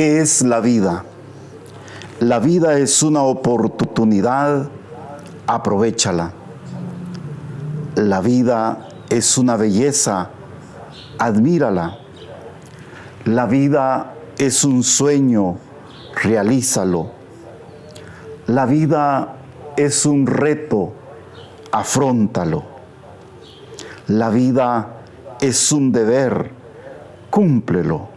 ¿Qué es la vida? La vida es una oportunidad, aprovéchala. La vida es una belleza, admírala. La vida es un sueño, realízalo. La vida es un reto, afróntalo. La vida es un deber, cúmplelo.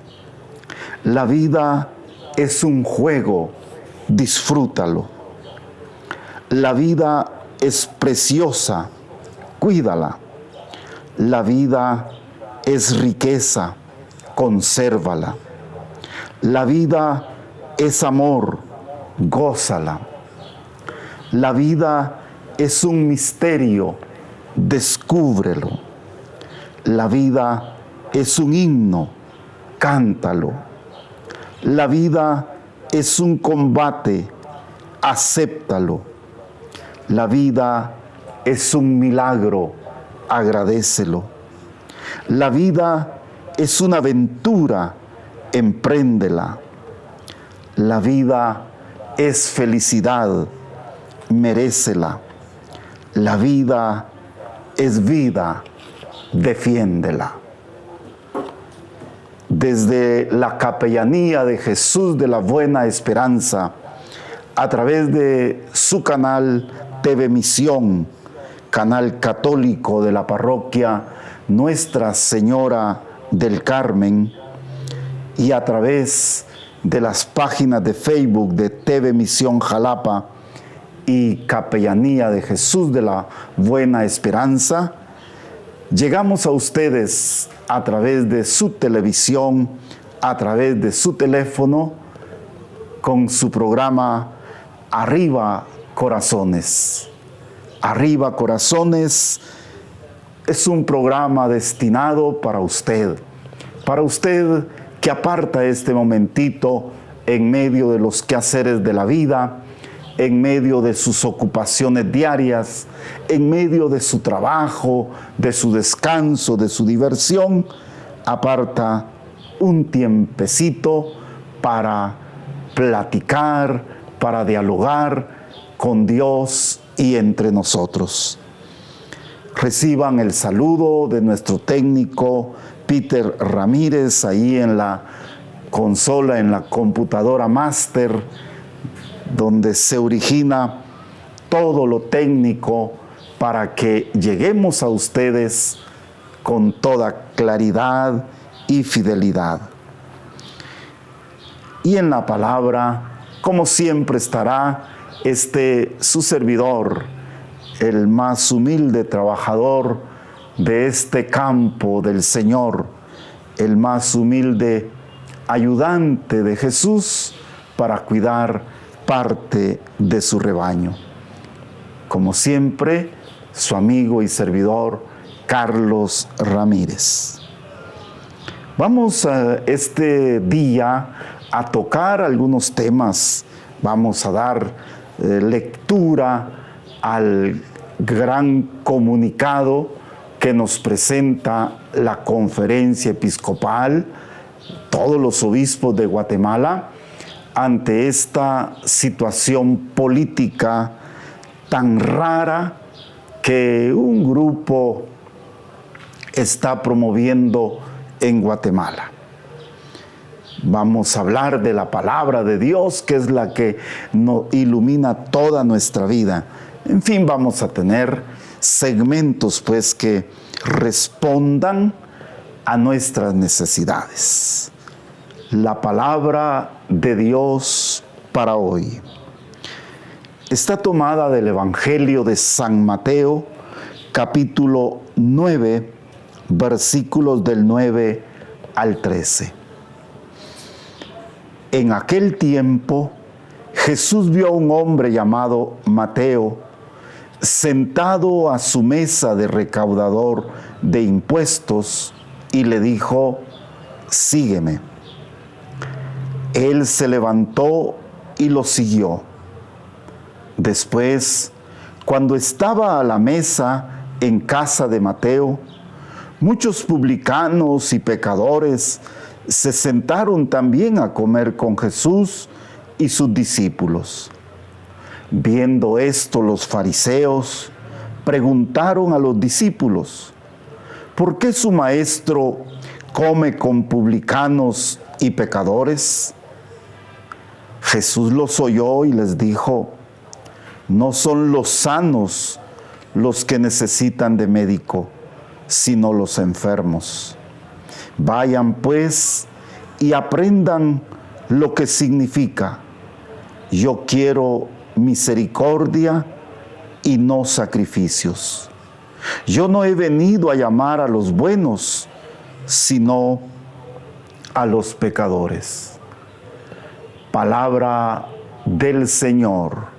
La vida es un juego, disfrútalo. La vida es preciosa, cuídala. La vida es riqueza, consérvala. La vida es amor, gózala. La vida es un misterio, descúbrelo. La vida es un himno, cántalo. La vida es un combate, acéptalo. La vida es un milagro, agradécelo. La vida es una aventura, empréndela. La vida es felicidad, merécela. La vida es vida, defiéndela. Desde la Capellanía de Jesús de la Buena Esperanza, a través de su canal TV Misión, canal católico de la parroquia Nuestra Señora del Carmen, y a través de las páginas de Facebook de TV Misión Jalapa y Capellanía de Jesús de la Buena Esperanza, llegamos a ustedes a través de su televisión, a través de su teléfono, con su programa Arriba Corazones. Arriba Corazones es un programa destinado para usted que aparta este momentito en medio de los quehaceres de la vida, en medio de sus ocupaciones diarias, en medio de su trabajo, de su descanso, de su diversión, aparta un tiempecito para platicar, para dialogar con Dios y entre nosotros. Reciban el saludo de nuestro técnico Peter Ramírez, ahí en la consola, en la computadora máster, donde se origina todo lo técnico para que lleguemos a ustedes con toda claridad y fidelidad. Y en la palabra, como siempre, estará su servidor, el más humilde trabajador de este campo del Señor, el más humilde ayudante de Jesús para cuidar parte de su rebaño. Como siempre, su amigo y servidor, Carlos Ramírez. Vamos este día a tocar algunos temas. Vamos a dar lectura al gran comunicado que nos presenta la Conferencia Episcopal, todos los obispos de Guatemala, ante esta situación política tan rara que un grupo está promoviendo en Guatemala. Vamos a hablar de la palabra de Dios, que es la que nos ilumina toda nuestra vida. En fin, vamos a tener segmentos pues que respondan a nuestras necesidades. La palabra de Dios para hoy está tomada del Evangelio de San Mateo, capítulo 9, versículos del 9 al 13. En aquel tiempo, Jesús vio a un hombre llamado Mateo sentado a su mesa de recaudador de impuestos y le dijo: sígueme. Él se levantó y lo siguió. Después, cuando estaba a la mesa en casa de Mateo, muchos publicanos y pecadores se sentaron también a comer con Jesús y sus discípulos. Viendo esto, los fariseos preguntaron a los discípulos: ¿por qué su maestro come con publicanos y pecadores? Jesús los oyó y les dijo: no son los sanos los que necesitan de médico, sino los enfermos. Vayan pues y aprendan lo que significa: yo quiero misericordia y no sacrificios. Yo no he venido a llamar a los buenos, sino a los pecadores. Palabra del Señor.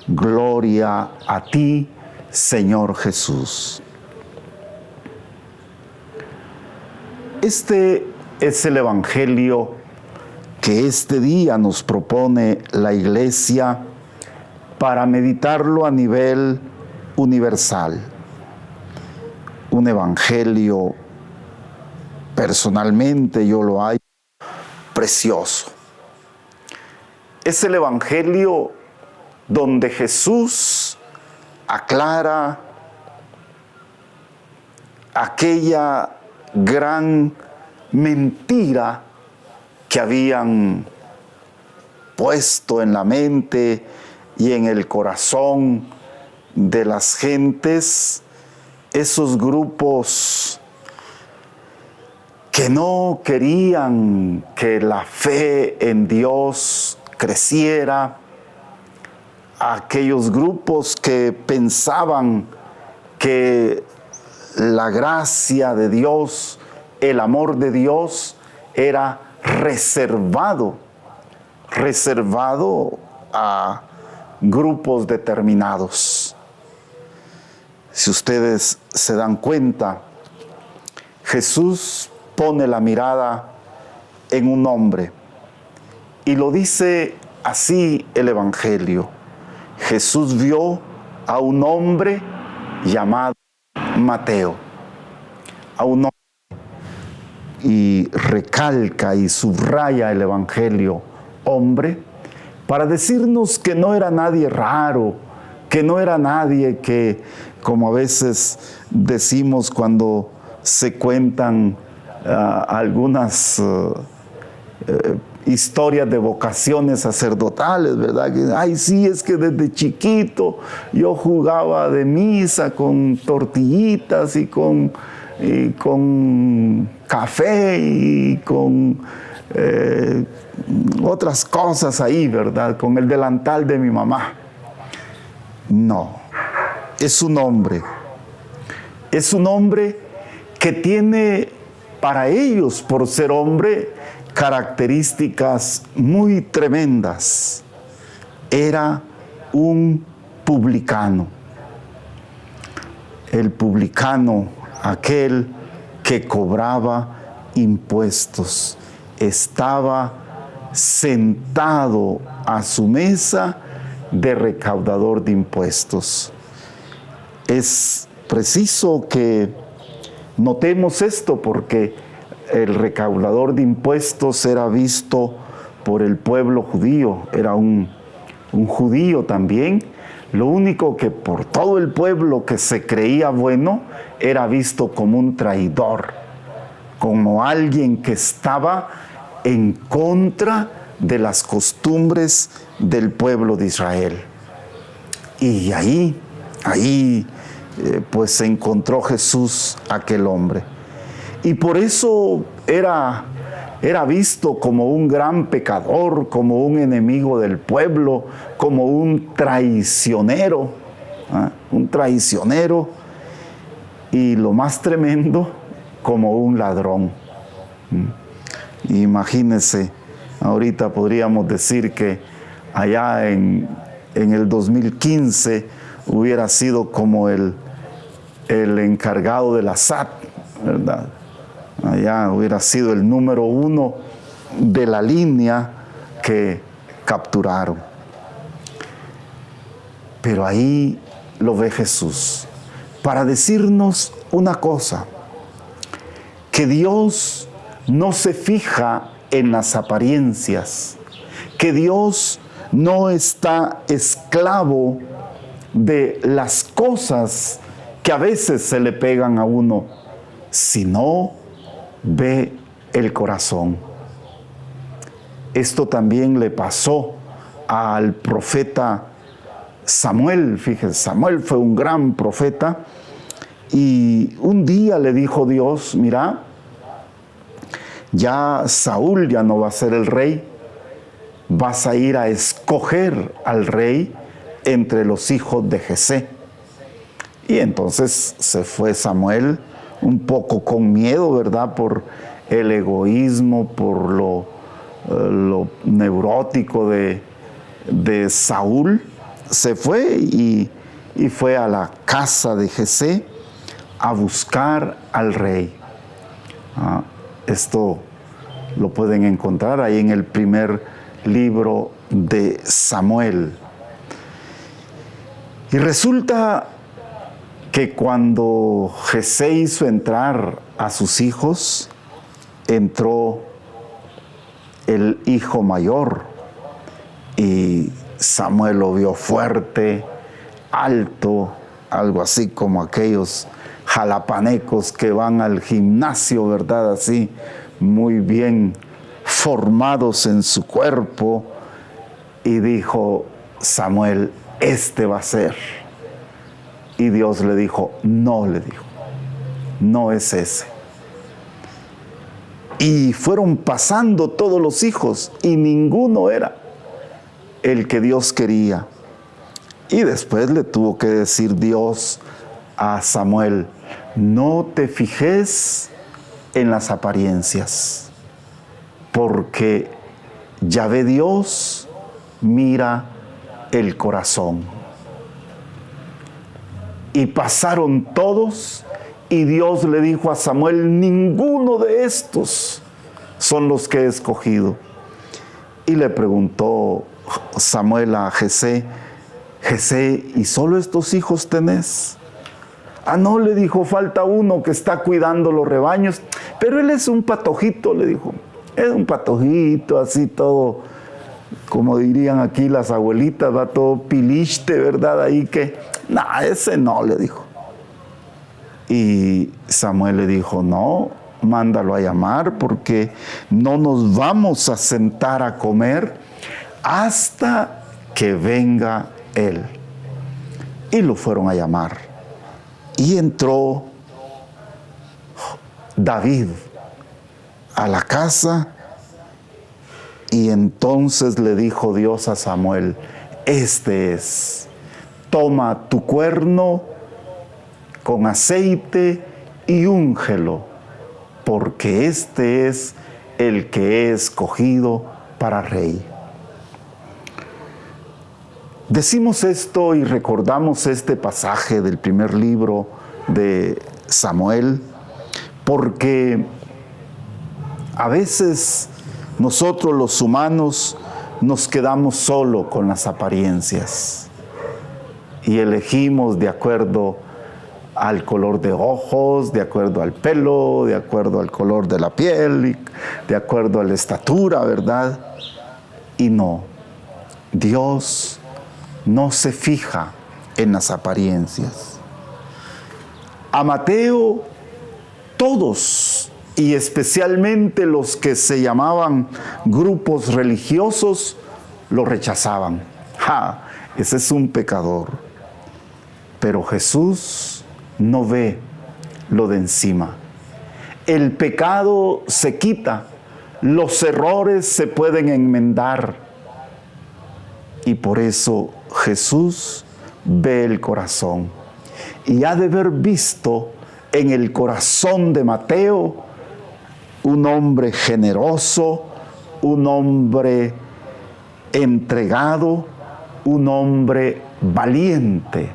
Gloria a ti, Señor Jesús. Este es el Evangelio que este día nos propone la Iglesia para meditarlo a nivel universal. Un Evangelio, personalmente yo lo hallo precioso. Es el Evangelio donde Jesús aclara aquella gran mentira que habían puesto en la mente y en el corazón de las gentes, esos grupos que no querían que la fe en Dios creciera, aquellos grupos que pensaban que la gracia de Dios, el amor de Dios era reservado a grupos determinados. Si ustedes se dan cuenta, Jesús pone la mirada en un hombre y lo dice así el Evangelio. Jesús vio a un hombre llamado Mateo, a un hombre, y recalca y subraya el Evangelio hombre para decirnos que no era nadie raro, que no era nadie que, como a veces decimos cuando se cuentan algunas historias de vocaciones sacerdotales, ¿verdad? Que, ay, sí, es que desde chiquito yo jugaba de misa con tortillitas y con café y con otras cosas ahí, ¿verdad? Con el delantal de mi mamá. No, es un hombre que tiene para ellos, por ser hombre, características muy tremendas. Era un publicano. El publicano, aquel que cobraba impuestos, estaba sentado a su mesa de recaudador de impuestos. Es preciso que notemos esto porque el recaudador de impuestos era visto por el pueblo judío, era un judío también. Lo único que por todo el pueblo que se creía bueno era visto como un traidor, como alguien que estaba en contra de las costumbres del pueblo de Israel. Y ahí pues se encontró Jesús aquel hombre. Y por eso era visto como un gran pecador, como un enemigo del pueblo, como un traicionero, un traicionero, y lo más tremendo, como un ladrón. Imagínense, ahorita podríamos decir que allá en el 2015 hubiera sido como el encargado de la SAT, ¿verdad? Allá hubiera sido el número 1 de la línea que capturaron. Pero ahí lo ve Jesús para decirnos una cosa: que Dios no se fija en las apariencias, que Dios no está esclavo de las cosas que a veces se le pegan a uno, sino ve el corazón. Esto también le pasó al profeta Samuel. Fíjense, Samuel fue un gran profeta y un día le dijo Dios: mira, ya Saúl ya no va a ser el rey, vas a ir a escoger al rey entre los hijos de Jesé. Y entonces se fue Samuel un poco con miedo, ¿verdad? Por el egoísmo, por lo neurótico de Saúl. Se fue y fue a la casa de Jesé a buscar al rey. Esto lo pueden encontrar ahí en el primer libro de Samuel. Y resulta que cuando Jesé hizo entrar a sus hijos, entró el hijo mayor y Samuel lo vio fuerte, alto, algo así como aquellos jalapanecos que van al gimnasio, ¿verdad? Así, muy bien formados en su cuerpo. Y dijo Samuel: este va a ser. Y Dios le dijo: no, le dijo, no es ese. Y fueron pasando todos los hijos y ninguno era el que Dios quería. Y después le tuvo que decir Dios a Samuel: no te fijes en las apariencias, porque Yahvé Dios mira el corazón. Y pasaron todos, y Dios le dijo a Samuel: ninguno de estos son los que he escogido. Y le preguntó Samuel a Jesé: Jesé, ¿y solo estos hijos tenés? Ah, no, le dijo, falta uno que está cuidando los rebaños, pero él es un patojito, le dijo. Es un patojito, así todo, como dirían aquí las abuelitas, va todo pilichte, ¿verdad? Ahí que, ese no, le dijo. Y Samuel le dijo: no, mándalo a llamar, porque no nos vamos a sentar a comer hasta que venga él. Y lo fueron a llamar. Y entró David a la casa, y entonces le dijo Dios a Samuel: este es, toma tu cuerno con aceite y úngelo, porque este es el que he escogido para rey. Decimos esto y recordamos este pasaje del primer libro de Samuel, porque a veces nosotros los humanos nos quedamos solo con las apariencias y elegimos de acuerdo al color de ojos, de acuerdo al pelo, de acuerdo al color de la piel, de acuerdo a la estatura, ¿verdad? Y no, Dios no se fija en las apariencias. A Mateo, todos, y especialmente los que se llamaban grupos religiosos, lo rechazaban. Ese es un pecador. Pero Jesús no ve lo de encima. El pecado se quita, los errores se pueden enmendar. Y por eso Jesús ve el corazón. Y ha de haber visto en el corazón de Mateo un hombre generoso, un hombre entregado, un hombre valiente.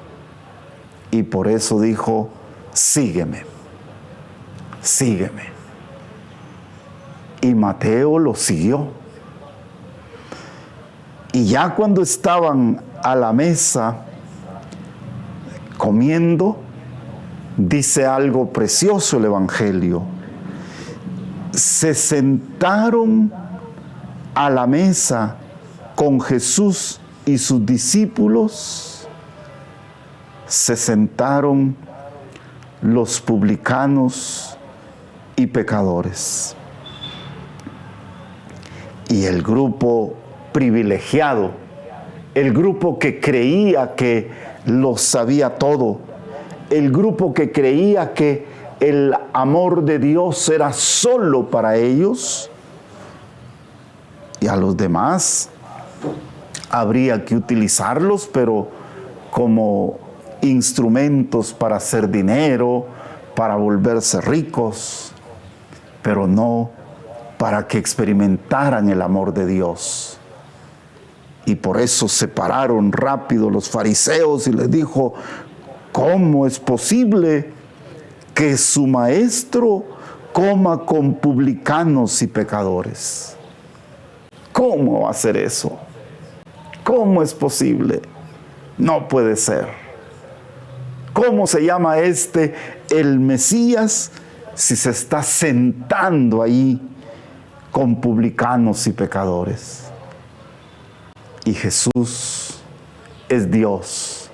Y por eso dijo: sígueme, sígueme. Y Mateo lo siguió. Y ya cuando estaban a la mesa comiendo, dice algo precioso el Evangelio. se sentaron a la mesa con Jesús y sus discípulos, se sentaron los publicanos y pecadores. Y el grupo privilegiado, el grupo que creía que lo sabía todo, el grupo que creía que el amor de Dios era solo para ellos, y a los demás habría que utilizarlos, pero como instrumentos para hacer dinero, para volverse ricos, pero no para que experimentaran el amor de Dios. Y por eso se pararon rápido los fariseos y les dijo: ¿cómo es posible que su maestro coma con publicanos y pecadores? ¿Cómo va a hacer eso? ¿Cómo es posible? No puede ser. ¿Cómo se llama el Mesías si se está sentando ahí con publicanos y pecadores? Y Jesús es Dios,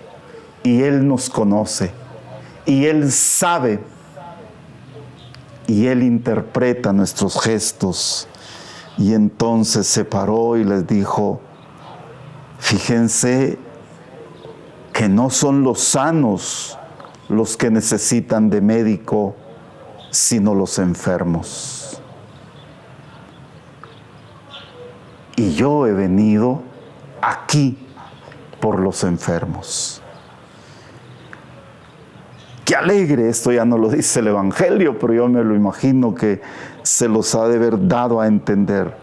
y Él nos conoce, y Él sabe, y Él interpreta nuestros gestos. Y entonces se paró y les dijo: fíjense que no son los sanos los que necesitan de médico, sino los enfermos. Y yo he venido aquí por los enfermos. Qué alegre, esto ya no lo dice el Evangelio, pero yo me lo imagino que se los ha de haber dado a entender.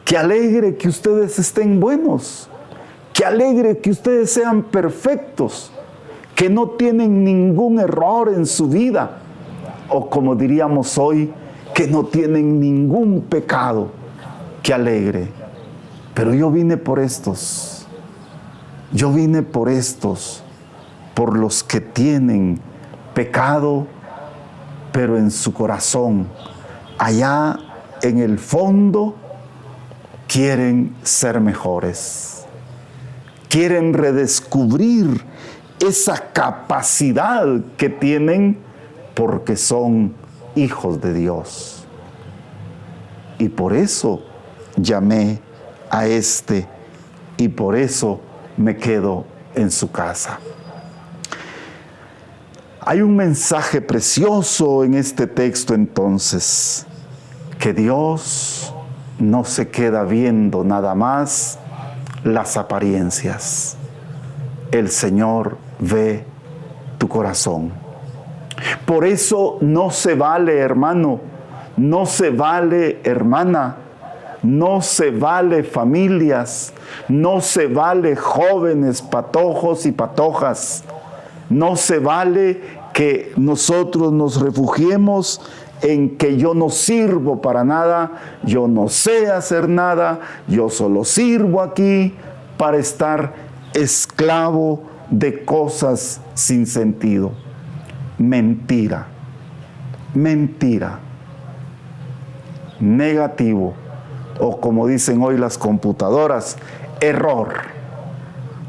Qué alegre que ustedes estén buenos. Qué alegre que ustedes sean perfectos, que no tienen ningún error en su vida, o como diríamos hoy, que no tienen ningún pecado. Qué alegre. Pero yo vine por estos. Yo vine por estos, por los que tienen pecado, pero en su corazón, allá en el fondo, quieren ser mejores. Quieren redescubrir esa capacidad que tienen porque son hijos de Dios. Y por eso llamé a y por eso me quedo en su casa. Hay un mensaje precioso en este texto entonces, que Dios no se queda viendo nada más las apariencias. El Señor ve tu corazón. Por eso no se vale, hermano, no se vale, hermana, no se vale, familias, no se vale, jóvenes, patojos y patojas, no se vale que nosotros nos refugiemos en que yo no sirvo para nada, yo no sé hacer nada, yo solo sirvo aquí para estar esclavo de cosas sin sentido. Mentira, mentira, negativo, o como dicen hoy las computadoras, error,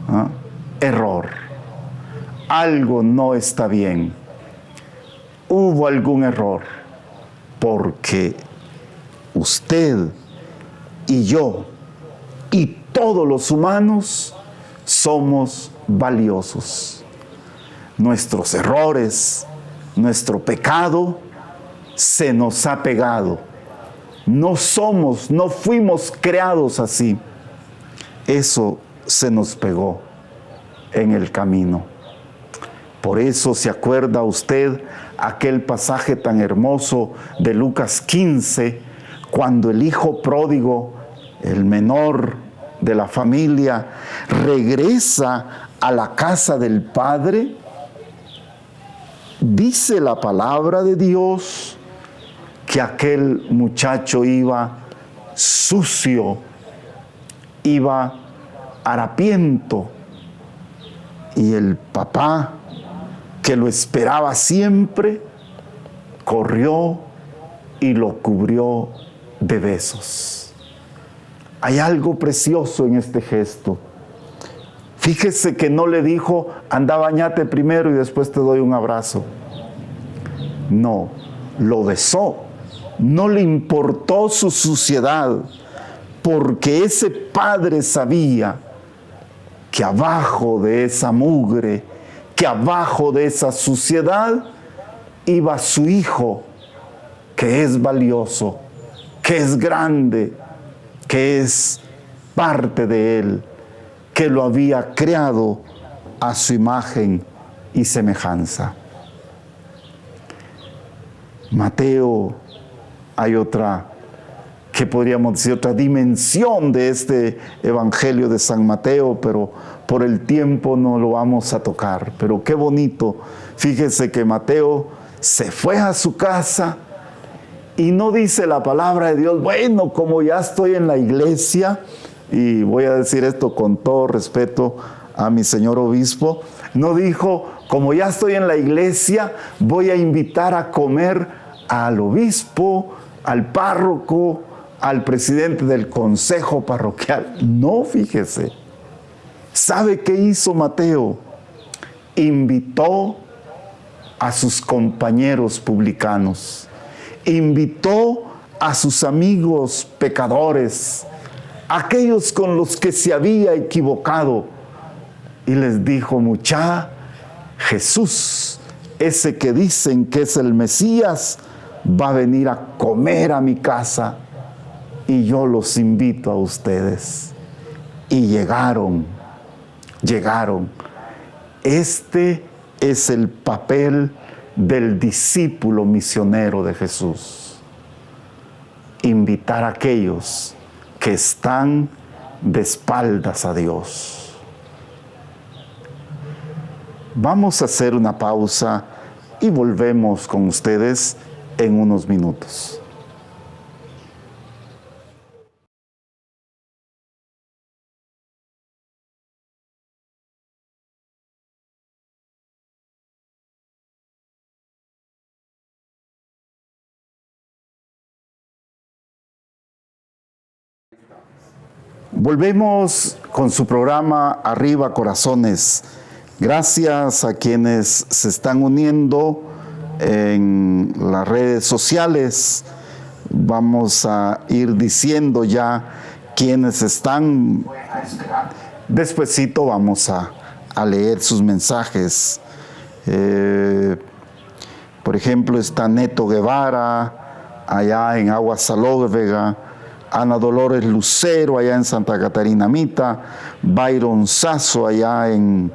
¿ah? Error. Algo no está bien. Hubo algún error, porque usted y yo y todos los humanos somos valiosos. Nuestros errores, nuestro pecado se nos ha pegado. No fuimos creados así. Eso se nos pegó en el camino. Por eso se acuerda usted aquel pasaje tan hermoso de Lucas 15, cuando el hijo pródigo, el menor de la familia, regresa a la casa del padre. Dice la palabra de Dios que aquel muchacho iba sucio, iba harapiento, y el papá, que lo esperaba siempre, corrió y lo cubrió de besos. Hay algo precioso en este gesto. Fíjese que no le dijo, anda, bañate primero y después te doy un abrazo. No, lo besó. No le importó su suciedad, porque ese padre sabía que abajo de esa mugre, que abajo de esa suciedad, iba su hijo, que es valioso, que es grande, que es parte de él, que lo había creado a su imagen y semejanza. Mateo, hay otra, que podríamos decir, otra dimensión de este Evangelio de San Mateo, pero por el tiempo no lo vamos a tocar. Pero qué bonito, fíjese que Mateo se fue a su casa y no dice la palabra de Dios, bueno, como ya estoy en la iglesia, y voy a decir esto con todo respeto a mi señor obispo, no dijo, como ya estoy en la iglesia, voy a invitar a comer al obispo, al párroco, al presidente del consejo parroquial. No, fíjese. ¿Sabe qué hizo Mateo? Invitó a sus compañeros publicanos, invitó a sus amigos pecadores, aquellos con los que se había equivocado, y les dijo, mucha, Jesús, ese que dicen que es el Mesías, va a venir a comer a mi casa y yo los invito a ustedes. Y llegaron. Este es el papel del discípulo misionero de Jesús. Invitar a aquellos que están de espaldas a Dios. Vamos a hacer una pausa y volvemos con ustedes en unos minutos. Volvemos con su programa Arriba Corazones. Gracias a quienes se están uniendo en las redes sociales. Vamos a ir diciendo ya quienes están. Despuesito vamos a leer sus mensajes. Por ejemplo, está Neto Guevara, allá en Agua Salóvega, Ana Dolores Lucero, allá en Santa Catarina Mita, Byron Sazo, allá en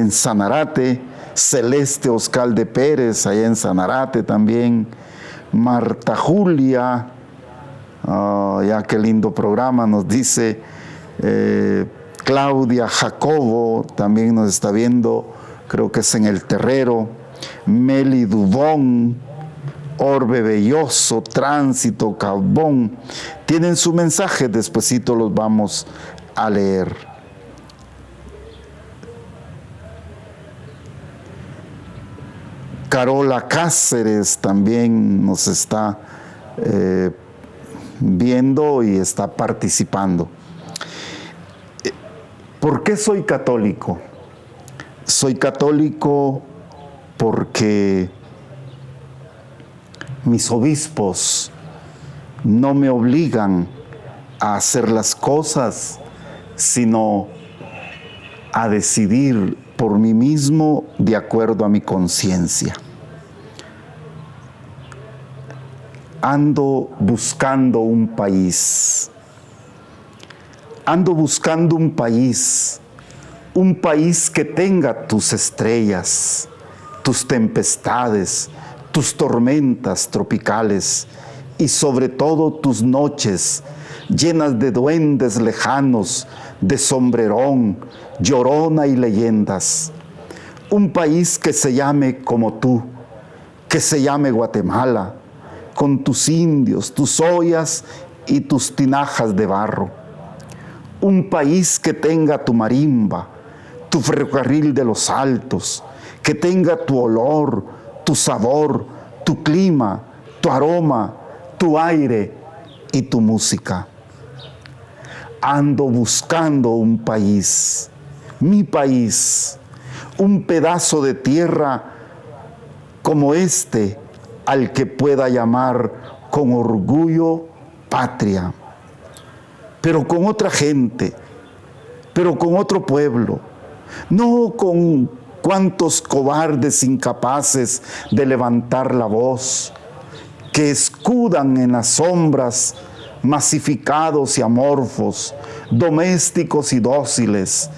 Sanarate, Celeste Oscalde Pérez, allá en Sanarate también, Marta Julia, ya qué lindo programa, nos dice Claudia Jacobo, también nos está viendo, creo que es en El Terrero, Meli Dubón, Orbe Belloso, Tránsito, Cabón, tienen su mensaje, despuesito los vamos a leer. Carola Cáceres también nos está viendo y está participando. ¿Por qué soy católico? Soy católico porque mis obispos no me obligan a hacer las cosas, sino a decidir por mí mismo de acuerdo a mi conciencia. Ando buscando un país. Ando buscando un país que tenga tus estrellas, tus tempestades, tus tormentas tropicales y sobre todo tus noches llenas de duendes lejanos, de sombrerón, llorona y leyendas. Un país que se llame como tú, que se llame Guatemala, con tus indios, tus ollas y tus tinajas de barro. Un país que tenga tu marimba, tu ferrocarril de los altos, que tenga tu olor, tu sabor, tu clima tu aroma, tu aire y tu música. Ando buscando un país, mi país, un pedazo de tierra como este al que pueda llamar con orgullo patria, pero con otra gente, pero con otro pueblo, no con cuantos cobardes incapaces de levantar la voz, que escudan en las sombras, masificados y amorfos, domésticos y dóciles,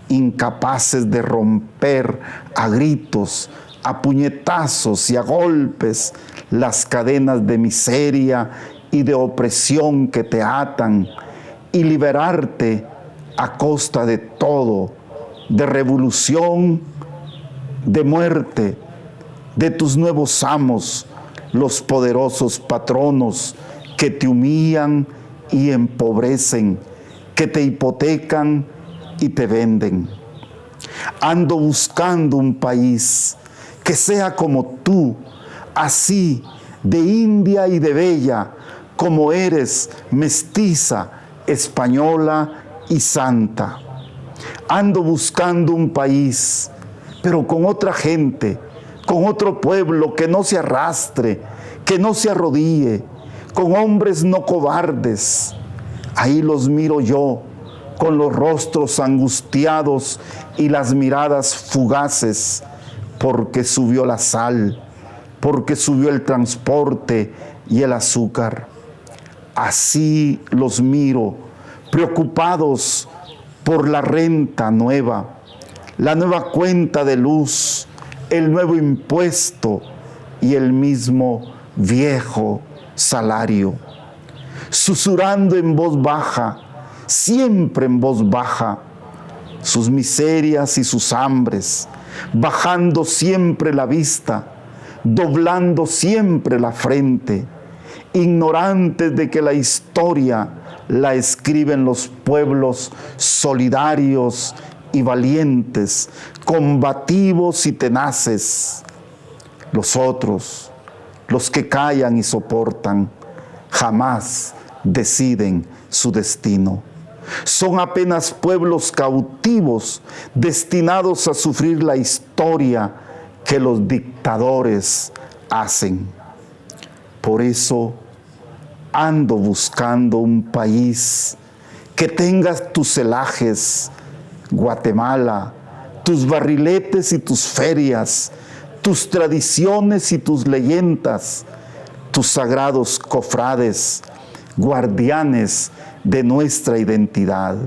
incapaces de romper a gritos, a puñetazos y a golpes las cadenas de miseria y de opresión que te atan, y liberarte a costa de todo, de revolución, de muerte, de tus nuevos amos, los poderosos patronos que te humillan y empobrecen, que te hipotecan y te venden. Ando buscando un país que sea como tú, así de india y de bella, como eres, mestiza, española y santa. Ando buscando un país, pero con otra gente, con otro pueblo que no se arrastre, que no se arrodille, con hombres no cobardes. Ahí los miro yo, con los rostros angustiados y las miradas fugaces, porque subió la sal, porque subió el transporte y el azúcar. Así los miro, preocupados por la renta nueva, la nueva cuenta de luz, el nuevo impuesto y el mismo viejo salario. Susurrando en voz baja, siempre en voz baja, sus miserias y sus hambres, bajando siempre la vista, doblando siempre la frente, ignorantes de que la historia la escriben los pueblos solidarios y valientes, combativos y tenaces. Los otros, los que callan y soportan, jamás deciden su destino. Son apenas pueblos cautivos, destinados a sufrir la historia que los dictadores hacen. Por eso ando buscando un país que tenga tus celajes, Guatemala, tus barriletes y tus ferias, tus tradiciones y tus leyendas, tus sagrados cofrades, guardianes de nuestra identidad,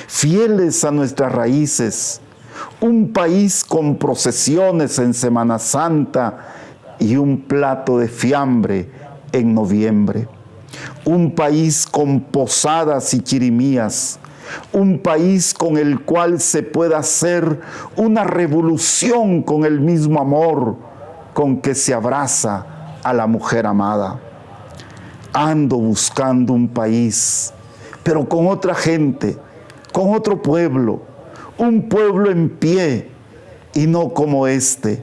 fieles a nuestras raíces, un país con procesiones en Semana Santa y un plato de fiambre en noviembre, un país con posadas y chirimías, un país con el cual se pueda hacer una revolución con el mismo amor con que se abraza a la mujer amada. Ando buscando un país, pero con otra gente, con otro pueblo, un pueblo en pie y no como este,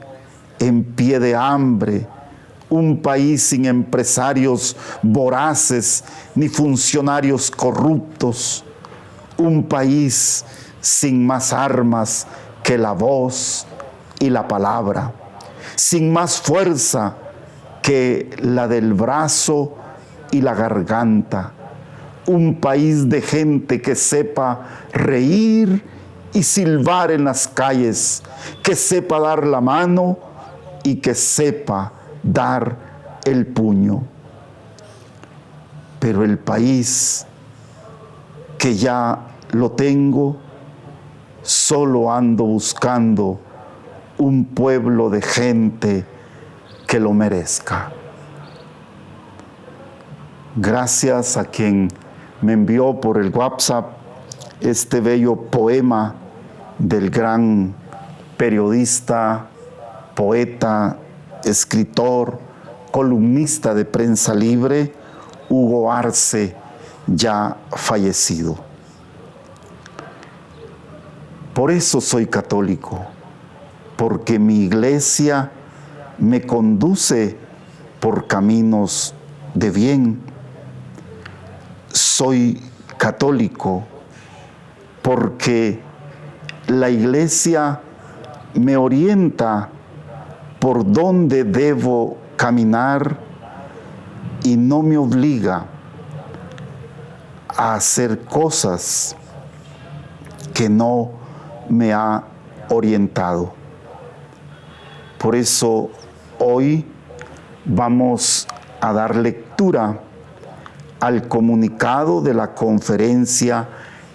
en pie de hambre, un país sin empresarios voraces ni funcionarios corruptos, un país sin más armas que la voz y la palabra, sin más fuerza que la del brazo y la garganta, un país de gente que sepa reír y silbar en las calles, que sepa dar la mano y que sepa dar el puño. Pero el país que ya lo tengo, solo ando buscando un pueblo de gente que lo merezca. Gracias a quien me envió por el WhatsApp este bello poema del gran periodista, poeta, escritor, columnista de Prensa Libre, Hugo Arce, ya fallecido. Por eso soy católico, porque mi iglesia me conduce por caminos de bien. Soy católico porque la Iglesia me orienta por dónde debo caminar y no me obliga a hacer cosas que no me ha orientado. Por eso hoy vamos a dar lectura al comunicado de la Conferencia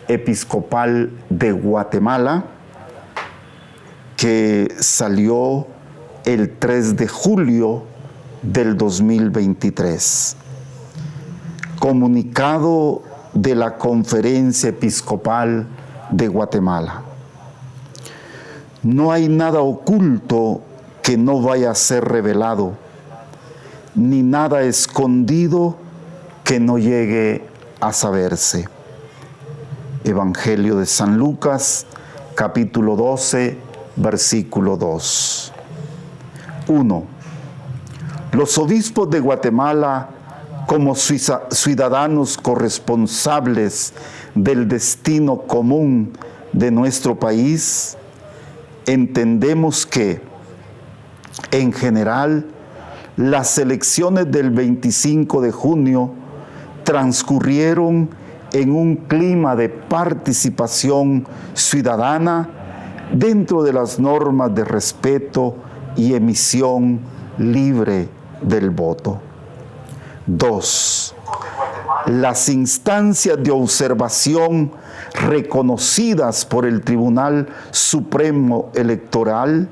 Episcopal de Guatemala, que salió el 3 de julio del 2023. Comunicado de la Conferencia Episcopal de Guatemala. No hay nada oculto que no vaya a ser revelado, ni nada escondido que no llegue a saberse. Evangelio de San Lucas, capítulo 12, versículo 2. 1. Los obispos de Guatemala, como ciudadanos corresponsables del destino común de nuestro país, entendemos que, en general, las elecciones del 25 de junio transcurrieron en un clima de participación ciudadana dentro de las normas de respeto y emisión libre del voto. 2. Las instancias de observación reconocidas por el Tribunal Supremo Electoral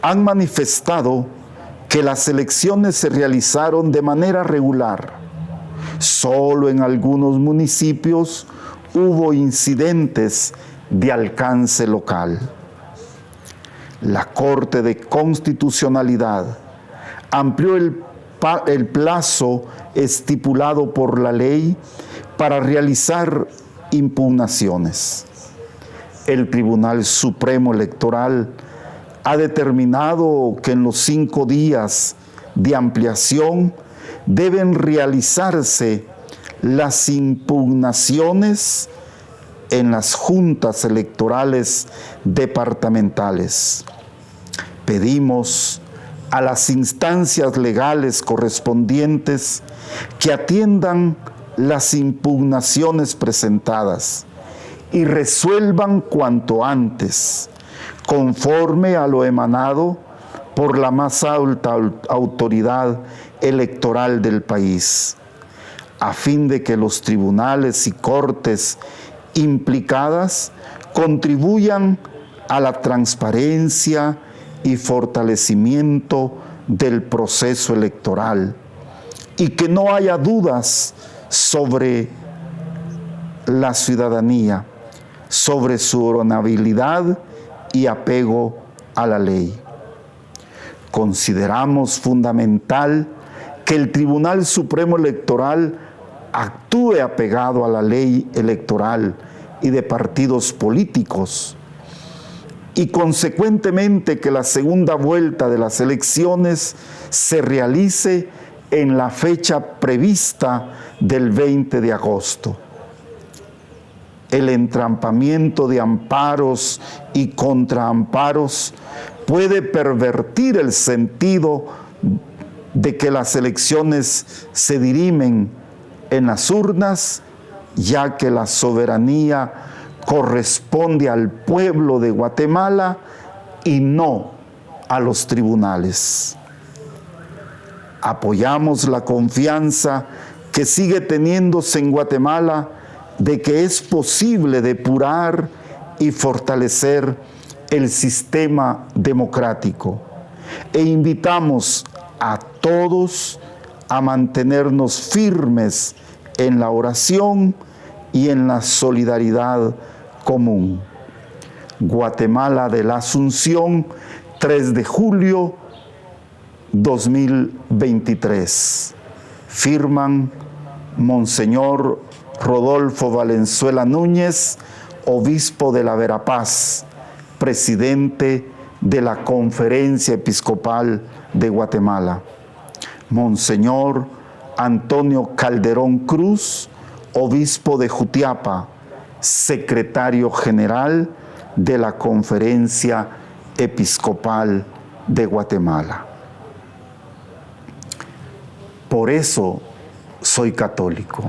han manifestado que las elecciones se realizaron de manera regular. Solo en algunos municipios hubo incidentes de alcance local. La Corte de Constitucionalidad amplió el plazo estipulado por la ley para realizar impugnaciones. El Tribunal Supremo Electoral ha determinado que en los 5 días de ampliación deben realizarse las impugnaciones en las juntas electorales departamentales. Pedimos a las instancias legales correspondientes que atiendan las impugnaciones presentadas y resuelvan cuanto antes, conforme a lo emanado por la más alta autoridad electoral del país, a fin de que los tribunales y cortes implicadas contribuyan a la transparencia y fortalecimiento del proceso electoral y que no haya dudas sobre la ciudadanía, sobre su honorabilidad y apego a la ley. Consideramos fundamental que el Tribunal Supremo Electoral actúe apegado a la ley electoral y de partidos políticos y consecuentemente que la segunda vuelta de las elecciones se realice en la fecha prevista del 20 de agosto. El entrampamiento de amparos y contraamparos puede pervertir el sentido de que las elecciones se dirimen en las urnas, ya que la soberanía corresponde al pueblo de Guatemala y no a los tribunales. Apoyamos la confianza que sigue teniéndose en Guatemala de que es posible depurar y fortalecer el sistema democrático e invitamos a todos a mantenernos firmes en la oración y en la solidaridad común. Guatemala de la Asunción, 3 de julio 2023. Firman Monseñor Rodolfo Valenzuela Núñez, obispo de la Verapaz, presidente de la Conferencia Episcopal de Guatemala. Monseñor Antonio Calderón Cruz, obispo de Jutiapa, secretario general de la Conferencia Episcopal de Guatemala. Por eso soy católico,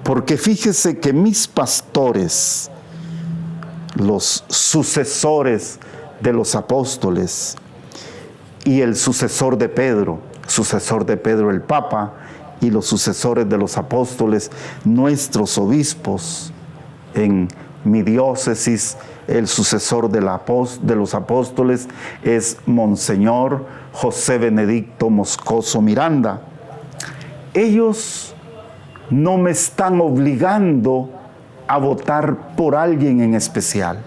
porque fíjese que mis pastores, los sucesores de los apóstoles y el sucesor de Pedro el Papa, y los sucesores de los apóstoles, nuestros obispos, en mi diócesis, el sucesor de los apóstoles es Monseñor José Benedicto Moscoso Miranda. Ellos no me están obligando a votar por alguien en especial.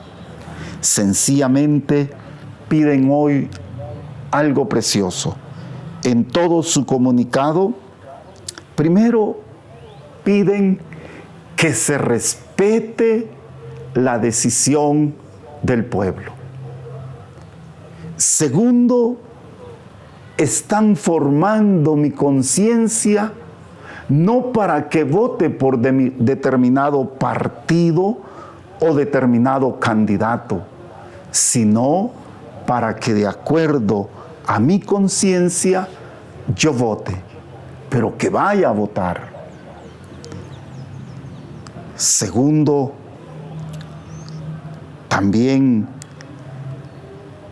Sencillamente piden hoy algo precioso. En todo su comunicado, primero piden que se respete la decisión del pueblo. Segundo, están formando mi conciencia no para que vote por determinado partido o determinado candidato, sino para que de acuerdo a mi conciencia yo vote, pero que vaya a votar. Segundo, también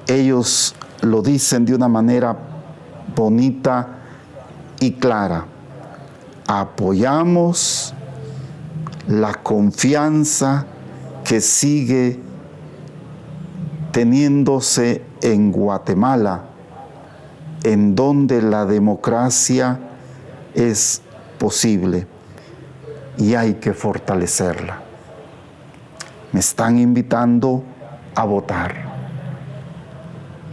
ellos lo dicen de una manera bonita y clara. Apoyamos la confianza que sigue teniéndose en Guatemala, en donde la democracia es posible y hay que fortalecerla. Me están invitando a votar.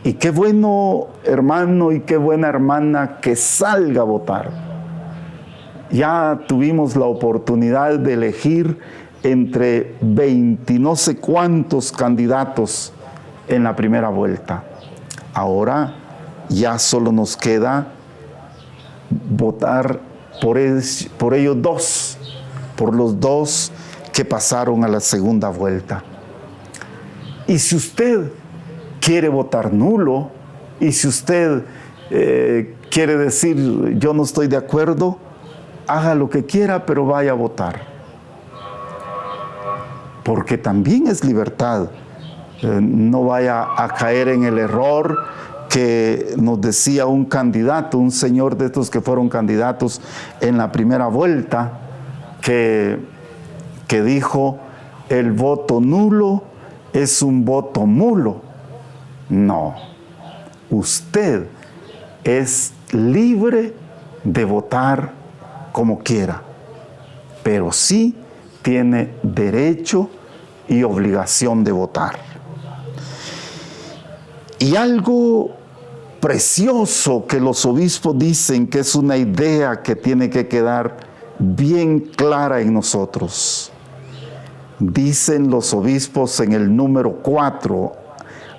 Y qué bueno, hermano, y qué buena hermana que salga a votar. Ya tuvimos la oportunidad de elegir entre 20 no sé cuántos candidatos en la primera vuelta. Ahora ya solo nos queda votar por ellos dos, por los dos que pasaron a la segunda vuelta. Y si usted quiere votar nulo, y si usted quiere decir yo no estoy de acuerdo, haga lo que quiera, pero vaya a votar. Porque también es libertad. No vaya a caer en el error que nos decía un candidato, un señor de estos que fueron candidatos en la primera vuelta, que dijo: el voto nulo es un voto mulo. No, usted es libre de votar como quiera, pero sí tiene derecho y obligación de votar. Y algo precioso que los obispos dicen, que es una idea que tiene que quedar bien clara en nosotros. Dicen los obispos en el número 4,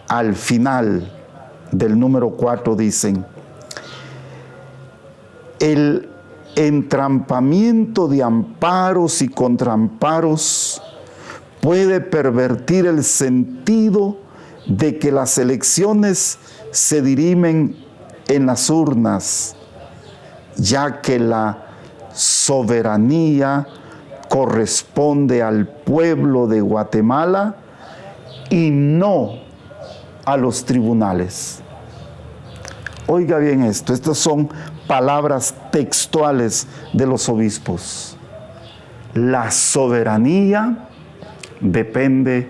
al final del número 4 dicen: el entrampamiento de amparos y contraamparos puede pervertir el sentido de que las elecciones se dirimen en las urnas, ya que la soberanía corresponde al pueblo de Guatemala y no a los tribunales. Oiga bien esto, estas son palabras textuales de los obispos. La soberanía depende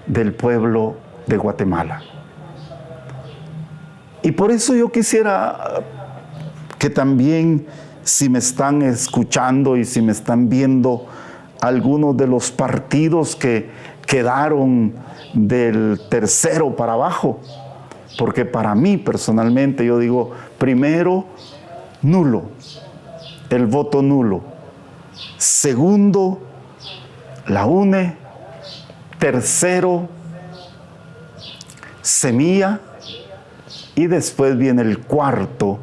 del pueblo de Guatemala. Y por eso yo quisiera que también, si me están escuchando y si me están viendo algunos de los partidos que quedaron del tercero para abajo, porque para mí personalmente yo digo, primero, nulo, el voto nulo. Segundo, la UNE. Tercero, Semilla. Y después viene el cuarto,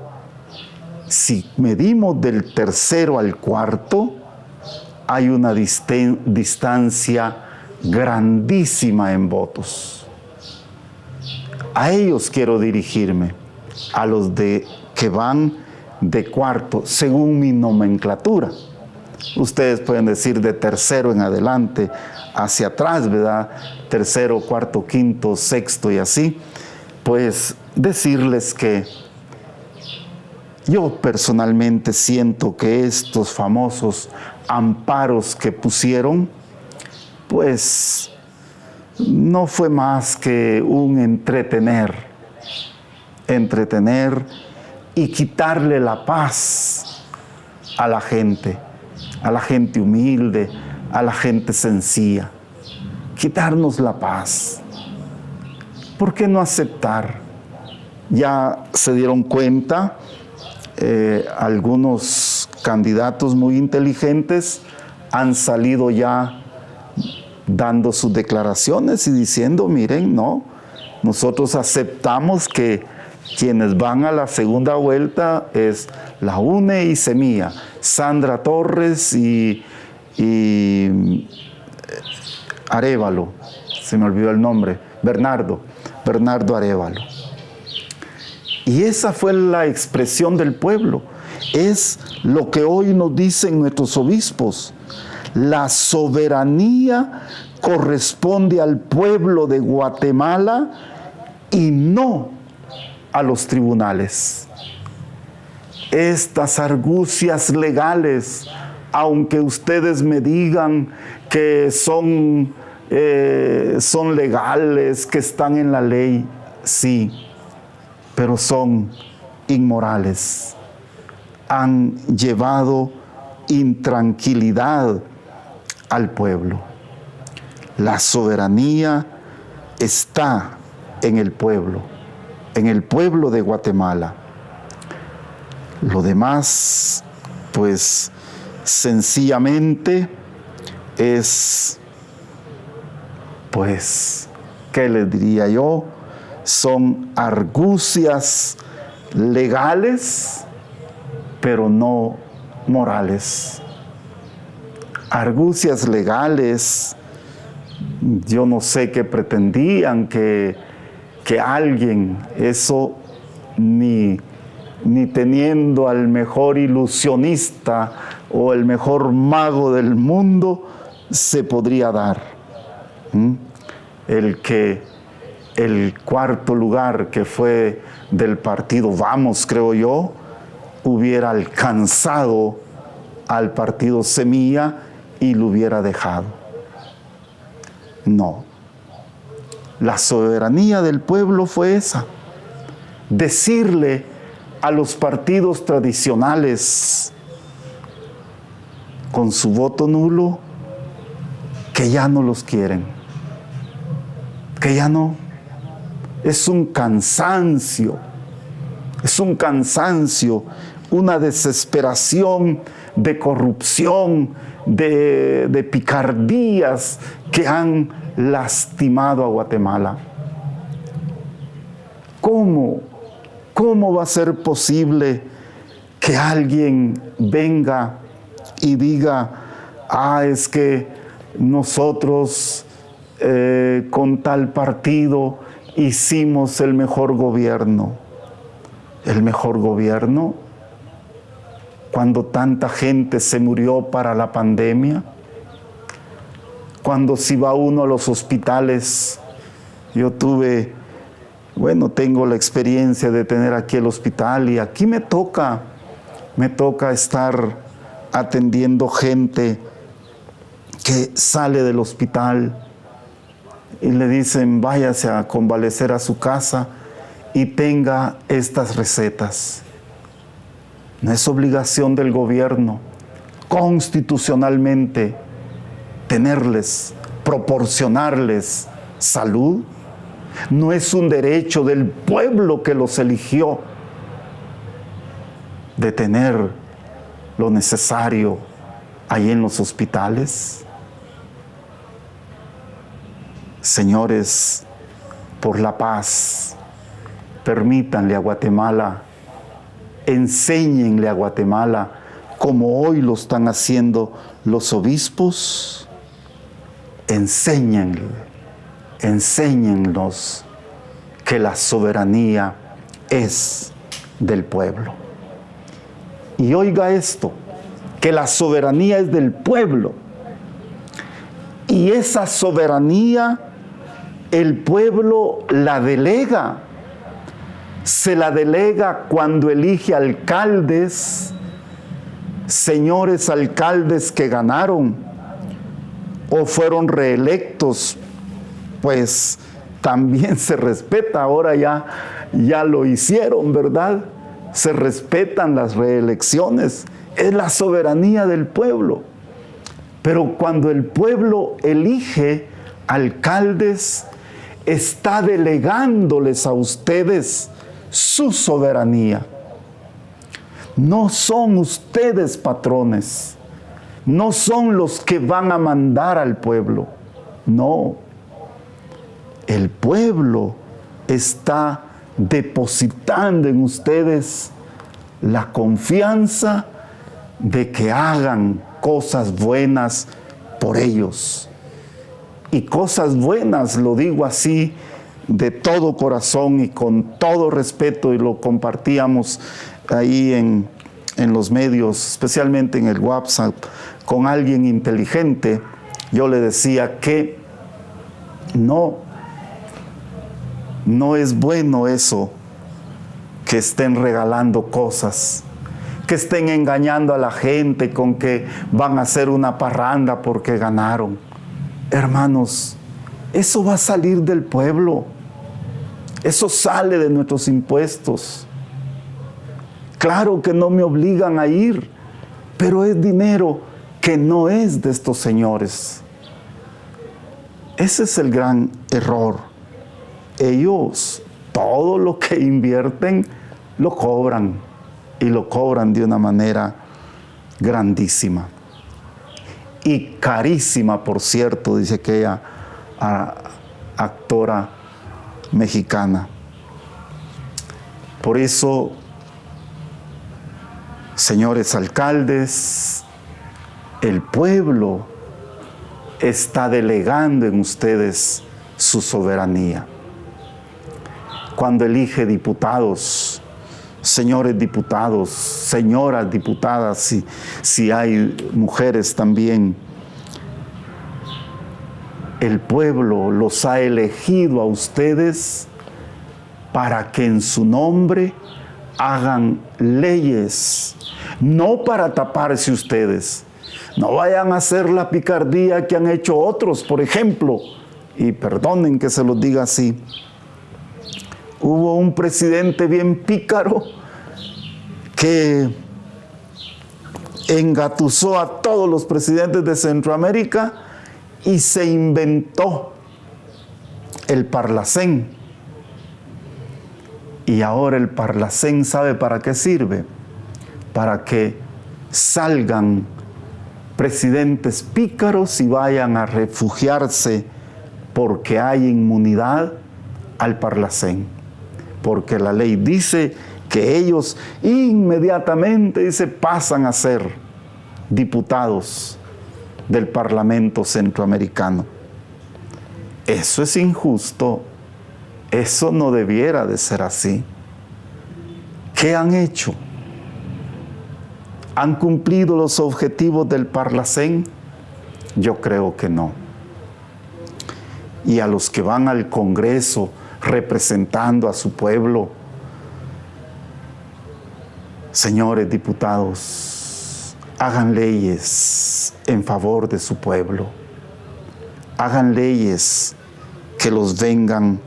si medimos del tercero al cuarto, hay una distancia grandísima en votos. A ellos quiero dirigirme, a los que van de cuarto, según mi nomenclatura. Ustedes pueden decir de tercero en adelante, hacia atrás, ¿verdad? Tercero, cuarto, quinto, sexto y así. Pues decirles que yo personalmente siento que estos famosos amparos que pusieron, pues no fue más que un entretener y quitarle la paz a la gente humilde, a la gente sencilla. Quitarnos la paz. ¿Por qué no aceptar? Ya se dieron cuenta, algunos candidatos muy inteligentes han salido ya dando sus declaraciones y diciendo, miren, no, nosotros aceptamos que quienes van a la segunda vuelta es la UNE y Semilla, Sandra Torres y Arévalo, se me olvidó el nombre, Bernardo Arévalo. Y esa fue la expresión del pueblo. Es lo que hoy nos dicen nuestros obispos. La soberanía corresponde al pueblo de Guatemala y no a los tribunales. Estas argucias legales, aunque ustedes me digan que son legales, que están en la ley, sí, pero son inmorales. Han llevado intranquilidad al pueblo. La soberanía está en el pueblo de Guatemala. Lo demás, pues, sencillamente es, pues, ¿qué les diría yo? Son argucias legales, pero no morales. Argucias legales, yo no sé qué pretendían que alguien, eso ni teniendo al mejor ilusionista o el mejor mago del mundo se podría dar. El cuarto lugar, que fue del partido Vamos, creo yo, hubiera alcanzado al partido Semilla y lo hubiera dejado. No. La soberanía del pueblo fue esa. Decirle a los partidos tradicionales con su voto nulo que ya no los quieren. Que ya no. Es un cansancio, una desesperación de corrupción, de picardías que han lastimado a Guatemala. ¿Cómo va a ser posible que alguien venga y diga, es que nosotros con tal partido hicimos el mejor gobierno? ¿El mejor gobierno? Cuando tanta gente se murió para la pandemia, cuando si va uno a los hospitales, yo tengo la experiencia de tener aquí el hospital y aquí me toca estar atendiendo gente que sale del hospital y le dicen, váyase a convalecer a su casa y tenga estas recetas. No es obligación del gobierno constitucionalmente proporcionarles salud. No es un derecho del pueblo que los eligió de tener lo necesario ahí en los hospitales. Señores, por la paz, permítanle a Guatemala enséñenle a Guatemala, como hoy lo están haciendo los obispos, enséñennos que la soberanía es del pueblo. Y oiga esto, que la soberanía es del pueblo. Y esa soberanía el pueblo la delega. Se la delega cuando elige alcaldes, señores alcaldes que ganaron o fueron reelectos, pues también se respeta. Ahora ya lo hicieron, ¿verdad? Se respetan las reelecciones. Es la soberanía del pueblo. Pero cuando el pueblo elige alcaldes, está delegándoles a ustedes su soberanía. No son ustedes patrones, no son los que van a mandar al pueblo, no. El pueblo está depositando en ustedes la confianza de que hagan cosas buenas por ellos. Y cosas buenas, lo digo así, de todo corazón y con todo respeto, y lo compartíamos ahí en los medios, especialmente en el WhatsApp, con alguien inteligente. Yo le decía que no es bueno eso, que estén regalando cosas, que estén engañando a la gente con que van a hacer una parranda porque ganaron. Hermanos, eso va a salir del pueblo. Eso sale de nuestros impuestos. Claro que no me obligan a ir, pero es dinero que no es de estos señores. Ese es el gran error. Ellos, todo lo que invierten, lo cobran, y lo cobran de una manera grandísima. Y carísima, por cierto, dice aquella actora mexicana. Por eso, señores alcaldes, el pueblo está delegando en ustedes su soberanía. Cuando elige diputados, señores diputados, señoras diputadas, si hay mujeres también, el pueblo los ha elegido a ustedes para que en su nombre hagan leyes, no para taparse ustedes. No vayan a hacer la picardía que han hecho otros, por ejemplo, y perdonen que se los diga así. Hubo un presidente bien pícaro que engatusó a todos los presidentes de Centroamérica y se inventó el Parlacén. Y ahora el Parlacén, ¿sabe para qué sirve? Para que salgan presidentes pícaros y vayan a refugiarse porque hay inmunidad al Parlacén. Porque la ley dice que ellos inmediatamente, pasan a ser diputados del Parlamento Centroamericano. Eso es injusto. Eso no debiera de ser así. ¿Qué han hecho? ¿Han cumplido los objetivos del Parlacén? Yo creo que no. Y a los que van al Congreso representando a su pueblo, señores diputados, hagan leyes en favor de su pueblo. Hagan leyes que los vengan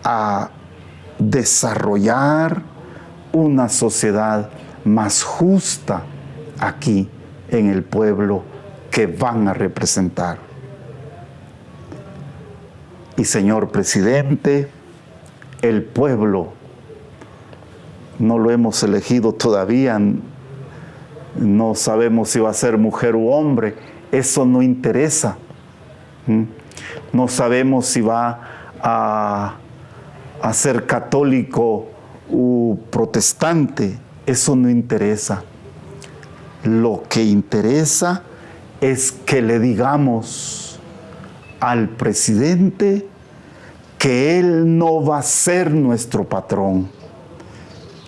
a desarrollar una sociedad más justa aquí en el pueblo que van a representar. Y señor presidente, el pueblo no lo hemos elegido todavía, no sabemos si va a ser mujer u hombre, eso no interesa. No sabemos si va a ser católico u protestante, eso no interesa. Lo que interesa es que le digamos al presidente que él no va a ser nuestro patrón,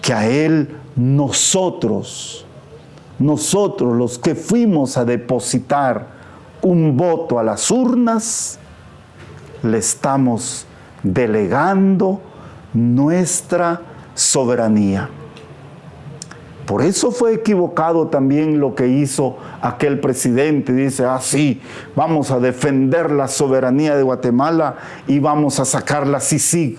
que a él nosotros los que fuimos a depositar un voto a las urnas, le estamos delegando nuestra soberanía. Por eso fue equivocado también lo que hizo aquel presidente. Dice, sí, vamos a defender la soberanía de Guatemala y vamos a sacar la CICIG.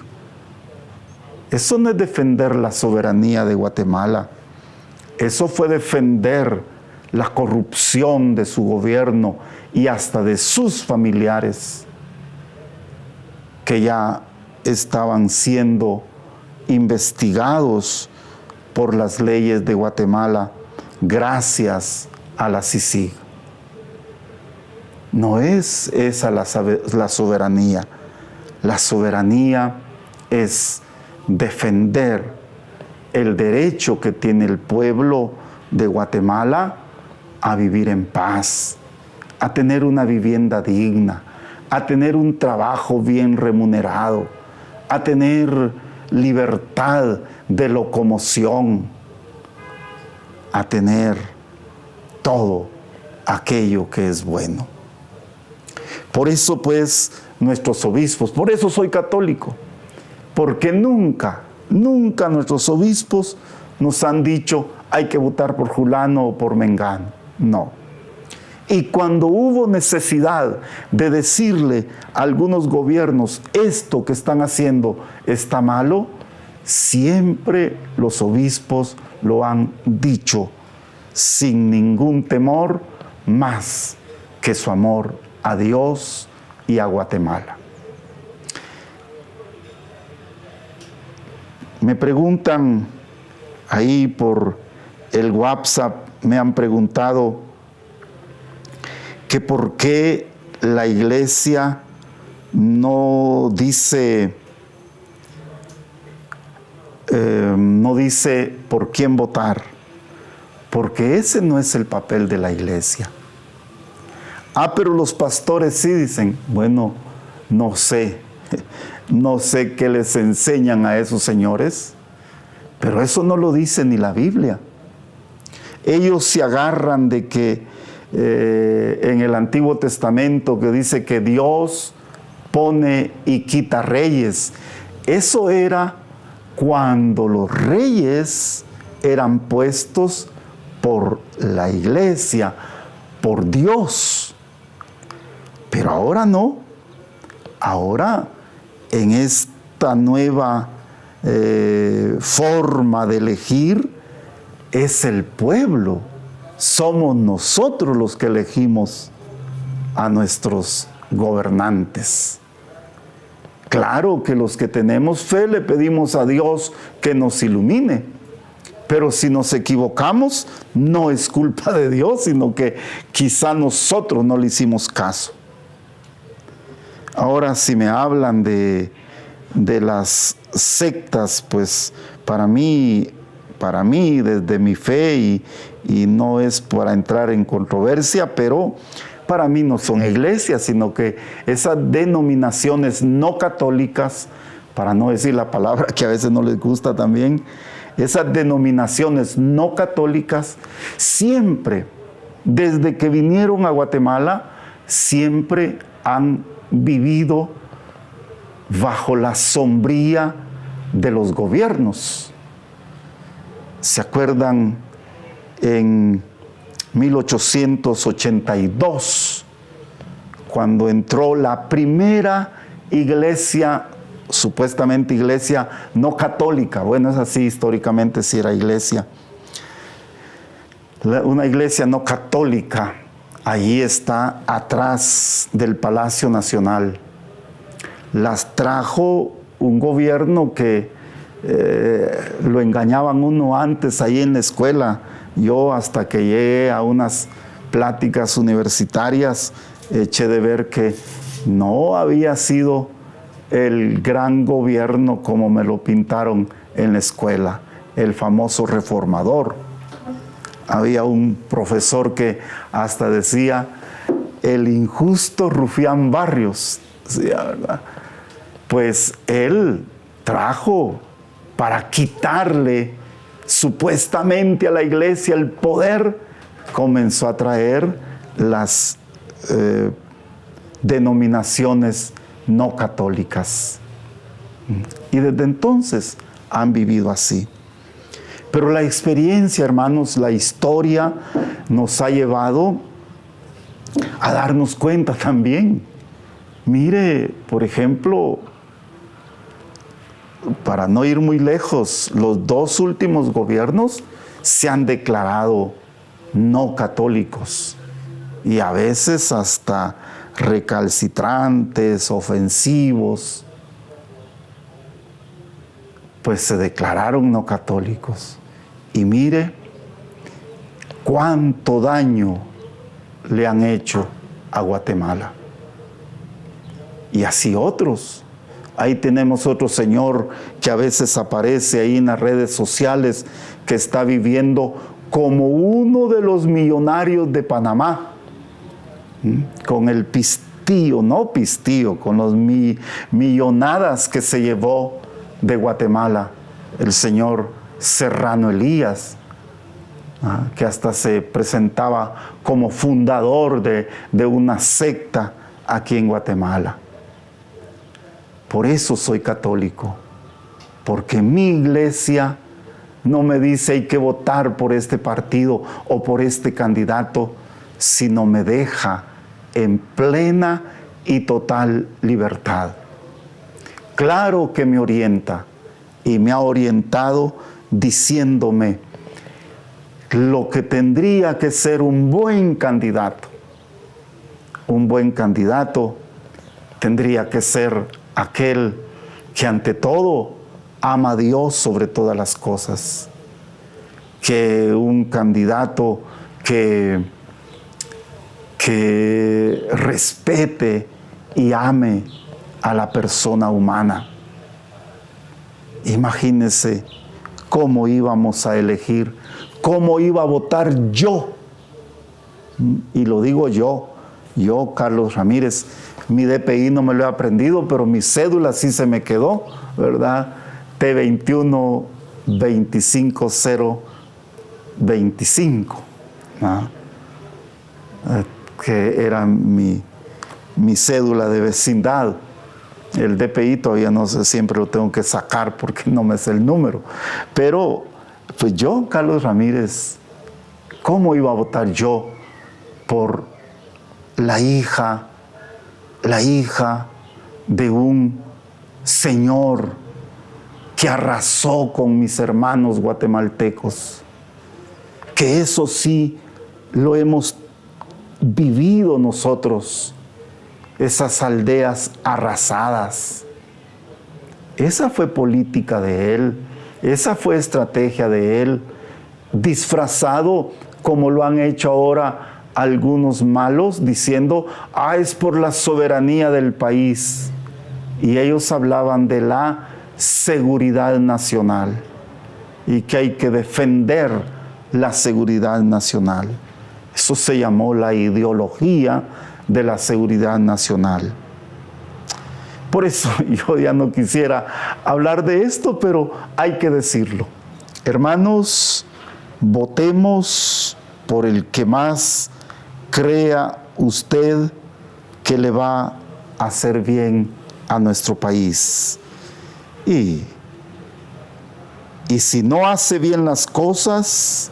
Eso no es defender la soberanía de Guatemala. Eso fue defender la corrupción de su gobierno y hasta de sus familiares, que ya estaban siendo investigados por las leyes de Guatemala gracias a la CICIG. No es esa la soberanía. La soberanía es defender el derecho que tiene el pueblo de Guatemala a vivir en paz, a tener una vivienda digna, a tener un trabajo bien remunerado, a tener libertad de locomoción, a tener todo aquello que es bueno. Por eso pues nuestros obispos, por eso soy católico, porque nunca nuestros obispos nos han dicho hay que votar por fulano o por mengano, no. Y cuando hubo necesidad de decirle a algunos gobiernos esto que están haciendo está malo, siempre los obispos lo han dicho sin ningún temor, más que su amor a Dios y a Guatemala. Me preguntan ahí por el WhatsApp, me han preguntado que por qué la iglesia no dice por quién votar, porque ese no es el papel de la iglesia. Pero los pastores sí dicen, bueno, no sé qué les enseñan a esos señores, pero eso no lo dice ni la Biblia. Ellos se agarran de que en el Antiguo Testamento que dice que Dios pone y quita reyes. Eso era cuando los reyes eran puestos por la iglesia, por Dios. Pero ahora no. Ahora, en esta nueva forma de elegir, es el pueblo. Somos nosotros los que elegimos a nuestros gobernantes. Claro que los que tenemos fe le pedimos a Dios que nos ilumine, pero si nos equivocamos, no es culpa de Dios, sino que quizá nosotros no le hicimos caso. Ahora, si me hablan de las sectas, pues para mí, desde mi fe, y no es para entrar en controversia, pero para mí no son iglesias, sino que esas denominaciones no católicas, para no decir la palabra que a veces no les gusta también, esas denominaciones no católicas siempre, desde que vinieron a Guatemala, siempre han vivido bajo la sombría de los gobiernos. ¿Se acuerdan en 1882, cuando entró la primera iglesia, supuestamente iglesia no católica? Bueno, es así, históricamente sí era iglesia. Una iglesia no católica, allí está atrás del Palacio Nacional. Las trajo un gobierno que lo engañaban uno antes ahí en la escuela. Yo, hasta que llegué a unas pláticas universitarias, eché de ver que no había sido el gran gobierno como me lo pintaron en la escuela, el famoso reformador. Había un profesor que hasta decía, el injusto Rufián Barrios, decía, ¿verdad? Pues él trajo para quitarle supuestamente a la iglesia el poder, comenzó a traer las denominaciones no católicas. Y desde entonces han vivido así. Pero la experiencia, hermanos, la historia nos ha llevado a darnos cuenta también. Mire, por ejemplo, para no ir muy lejos, los dos últimos gobiernos se han declarado no católicos y a veces hasta recalcitrantes, ofensivos, pues se declararon no católicos. Y mire cuánto daño le han hecho a Guatemala. Y así otros. Ahí tenemos otro señor que a veces aparece ahí en las redes sociales, que está viviendo como uno de los millonarios de Panamá, con el pistillo, no pistillo, con los millonadas que se llevó de Guatemala, el señor Serrano Elías, que hasta se presentaba como fundador de una secta aquí en Guatemala. Por eso soy católico, porque mi iglesia no me dice hay que votar por este partido o por este candidato, sino me deja en plena y total libertad. Claro que me orienta y me ha orientado diciéndome lo que tendría que ser un buen candidato. Un buen candidato tendría que ser aquel que ante todo ama a Dios sobre todas las cosas, que un candidato que respete y ame a la persona humana. Imagínense cómo íbamos a elegir, cómo iba a votar yo. Y lo digo yo, Carlos Ramírez. Mi DPI no me lo he aprendido, pero mi cédula sí se me quedó, ¿verdad? T21 25025, ¿no? Que era mi cédula de vecindad. El DPI todavía no sé, siempre lo tengo que sacar porque no me sé el número. Pero, pues yo, Carlos Ramírez, ¿cómo iba a votar yo por la hija de un señor que arrasó con mis hermanos guatemaltecos? Que eso sí lo hemos vivido nosotros, esas aldeas arrasadas. Esa fue política de él, esa fue estrategia de él, disfrazado como lo han hecho ahora algunos malos, diciendo, es por la soberanía del país. Y ellos hablaban de la seguridad nacional y que hay que defender la seguridad nacional. Eso se llamó la ideología de la seguridad nacional. Por eso yo ya no quisiera hablar de esto, pero hay que decirlo. Hermanos, votemos por el que más crea usted que le va a hacer bien a nuestro país. Y si no hace bien las cosas,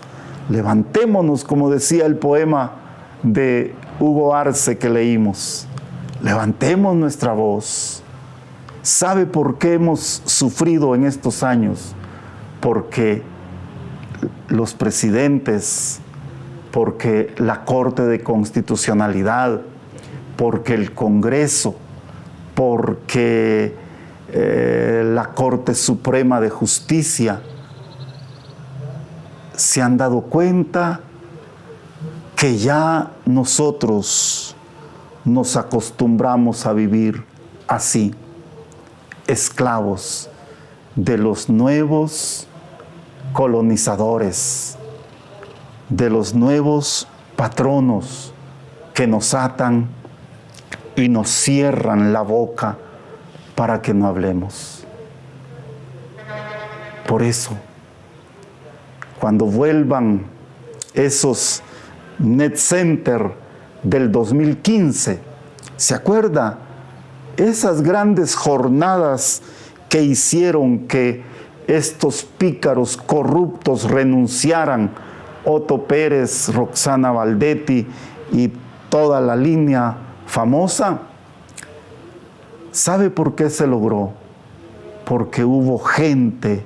levantémonos, como decía el poema de Hugo Arce que leímos. Levantemos nuestra voz. ¿Sabe por qué hemos sufrido en estos años? Porque los presidentes, porque la Corte de Constitucionalidad, porque el Congreso, porque la Corte Suprema de Justicia se han dado cuenta que ya nosotros nos acostumbramos a vivir así, esclavos de los nuevos colonizadores, de los nuevos patronos que nos atan y nos cierran la boca para que no hablemos. Por eso, cuando vuelvan esos net center del 2015, ¿se acuerda? Esas grandes jornadas que hicieron que estos pícaros corruptos renunciaran, Otto Pérez, Roxana Valdetti y toda la línea famosa. ¿Sabe por qué se logró? Porque hubo gente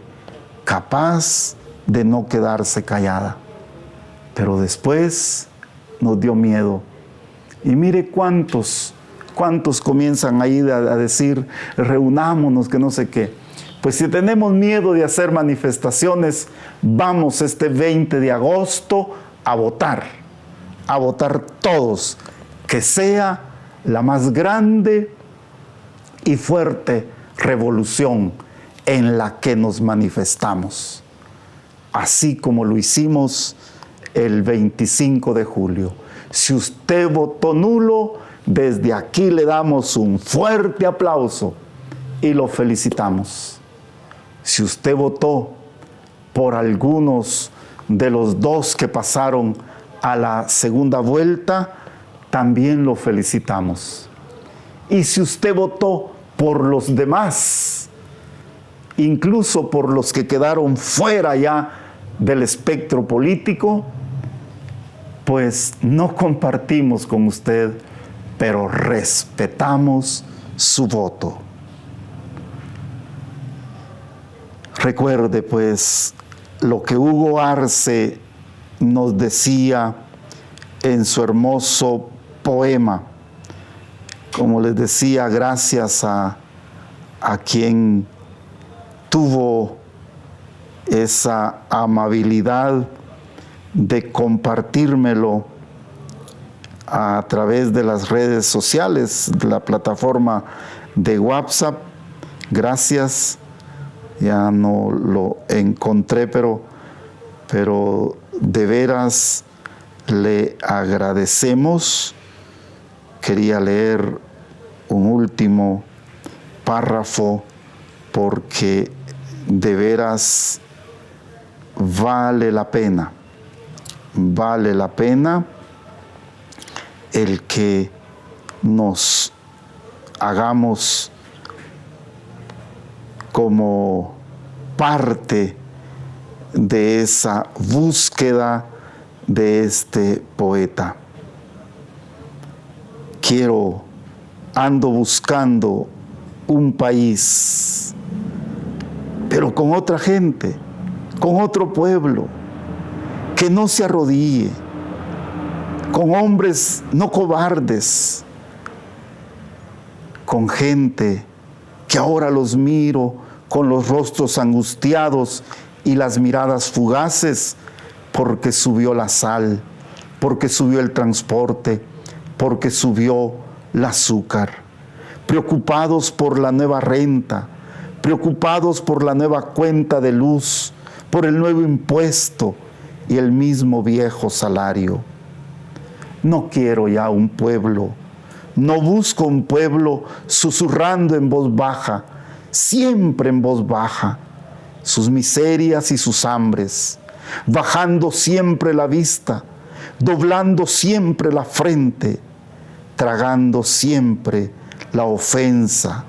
capaz de no quedarse callada. Pero después nos dio miedo. Y mire cuántos comienzan ahí a decir, reunámonos, que no sé qué. Pues si tenemos miedo de hacer manifestaciones, vamos este 20 de agosto a votar todos, que sea la más grande y fuerte revolución en la que nos manifestamos, así como lo hicimos el 25 de julio. Si usted votó nulo, desde aquí le damos un fuerte aplauso y lo felicitamos. Si usted votó por algunos de los dos que pasaron a la segunda vuelta, también lo felicitamos. Y si usted votó por los demás, incluso por los que quedaron fuera ya del espectro político, pues no compartimos con usted, pero respetamos su voto. Recuerde pues lo que Hugo Arce nos decía en su hermoso poema. Como les decía, gracias a quien tuvo esa amabilidad de compartírmelo a través de las redes sociales, de la plataforma de WhatsApp. Gracias, ya no lo encontré, pero de veras le agradecemos. Quería leer un último párrafo porque de veras vale la pena el que nos hagamos como parte de esa búsqueda de este poeta. Ando buscando un país, pero con otra gente, con otro pueblo, que no se arrodille, con hombres no cobardes, con gente que ahora los miro con los rostros angustiados y las miradas fugaces, porque subió la sal, porque subió el transporte, porque subió el azúcar, preocupados por la nueva renta, preocupados por la nueva cuenta de luz, por el nuevo impuesto y el mismo viejo salario. No quiero ya un pueblo, no busco un pueblo susurrando en voz baja, siempre en voz baja, sus miserias y sus hambres, bajando siempre la vista, doblando siempre la frente, tragando siempre la ofensa.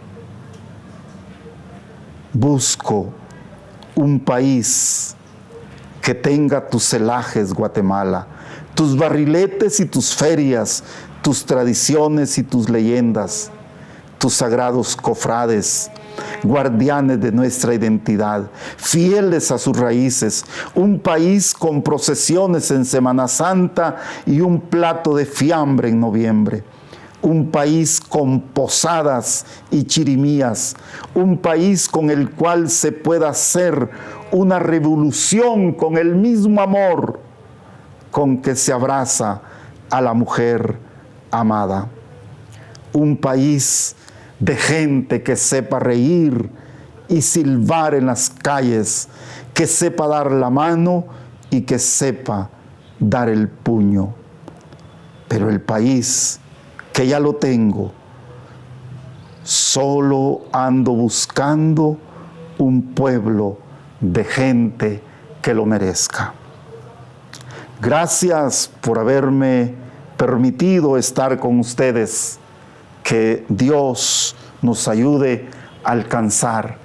Busco un país que tenga tus celajes, Guatemala, tus barriletes y tus ferias, tus tradiciones y tus leyendas, tus sagrados cofrades, guardianes de nuestra identidad, fieles a sus raíces, un país con procesiones en Semana Santa y un plato de fiambre en noviembre, un país con posadas y chirimías, un país con el cual se pueda hacer una revolución con el mismo amor con que se abraza a la mujer amada, un país de gente que sepa reír y silbar en las calles, que sepa dar la mano y que sepa dar el puño. Pero el país que ya lo tengo, solo ando buscando un pueblo de gente que lo merezca. Gracias por haberme permitido estar con ustedes. Que Dios nos ayude a alcanzar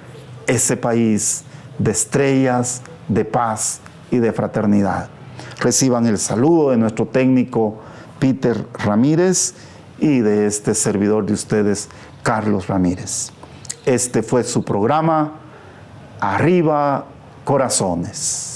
ese país de estrellas, de paz y de fraternidad. Reciban el saludo de nuestro técnico Peter Ramírez y de este servidor de ustedes, Carlos Ramírez. Este fue su programa, Arriba Corazones.